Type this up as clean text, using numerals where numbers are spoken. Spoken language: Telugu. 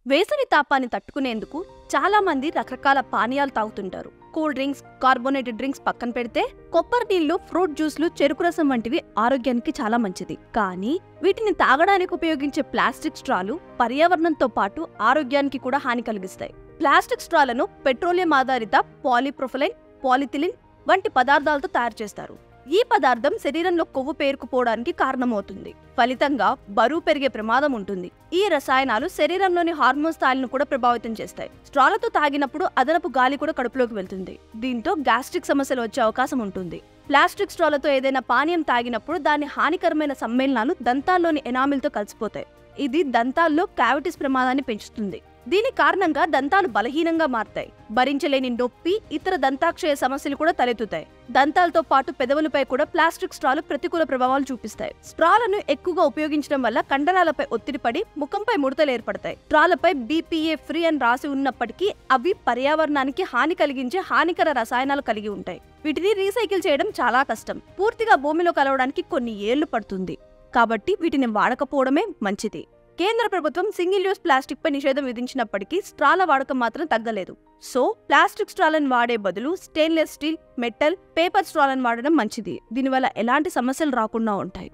వేసవి తాపాన్ని తట్టుకునేందుకు చాలా మంది రకరకాల పానీయాలు తాగుతుంటారు. కూల్ డ్రింక్స్, కార్బోనేటెడ్ డ్రింక్స్ పక్కన పెడితే కొబ్బరి నీళ్లు, ఫ్రూట్ జ్యూస్లు, చెరుకు రసం వంటివి ఆరోగ్యానికి చాలా మంచిది. కానీ వీటిని తాగడానికి ఉపయోగించే ప్లాస్టిక్ స్ట్రాలు పర్యావరణంతో పాటు ఆరోగ్యానికి కూడా హాని కలిగిస్తాయి. ప్లాస్టిక్ స్ట్రాలను పెట్రోలియం ఆధారిత పాలీప్రొఫైలిన్, పాలిథిలిన్ వంటి పదార్థాలతో తయారు చేస్తారు. ఈ పదార్థం శరీరంలో కొవ్వు పేరుకుపోవడానికి కారణమవుతుంది. ఫలితంగా బరువు పెరిగే ప్రమాదం ఉంటుంది. ఈ రసాయనాలు శరీరంలోని హార్మోన్ స్థాయిలను కూడా ప్రభావితం చేస్తాయి. స్ట్రాలతో తాగినప్పుడు అదనపు గాలి కూడా కడుపులోకి వెళ్తుంది. దీంతో గ్యాస్ట్రిక్ సమస్యలు వచ్చే అవకాశం ఉంటుంది. ప్లాస్టిక్ స్ట్రాలతో ఏదైనా పానీయం తాగినప్పుడు దాని హానికరమైన సమ్మేళనాలు దంతాల్లోని ఎనామిల్తో కలిసిపోతాయి. ఇది దంతాల్లో క్యావిటీస్ ప్రమాదాన్ని పెంచుతుంది. దీని కారణంగా దంతాలు బలహీనంగా మారతాయి. భరించలేని నొప్పి, ఇతర దంతాక్షయ సమస్యలు కూడా తలెత్తుతాయి. దంతాలతో పాటు పెదవులపై కూడా ప్లాస్టిక్ స్ట్రాలు ప్రతికూల ప్రభావాలు చూపిస్తాయి. స్ట్రాలను ఎక్కువగా ఉపయోగించడం వల్ల కండరాలపై ఒత్తిడి పడి ముఖంపై ముడతలు ఏర్పడతాయి. స్ట్రాలపై BPA ఫ్రీ అని రాసి ఉన్నప్పటికీ అవి పర్యావరణానికి హాని కలిగించే హానికర రసాయనాలు కలిగి ఉంటాయి. వీటిని రీసైకిల్ చేయడం చాలా కష్టం. పూర్తిగా భూమిలో కలవడానికి కొన్ని ఏళ్లు పడుతుంది. కాబట్టి వీటిని వాడకపోవడమే మంచిది. కేంద్ర ప్రభుత్వం సింగిల్ యూస్ ప్లాస్టిక్ పై నిషేధం విధించినప్పటికీ స్ట్రాల వాడకం మాత్రం తగ్గలేదు. సో ప్లాస్టిక్ స్ట్రాలను వాడే బదులు స్టెయిన్లెస్ స్టీల్, మెటల్, పేపర్ స్ట్రాలను వాడడం మంచిది. దీనివల్ల ఎలాంటి సమస్యలు రాకుండా ఉంటాయి.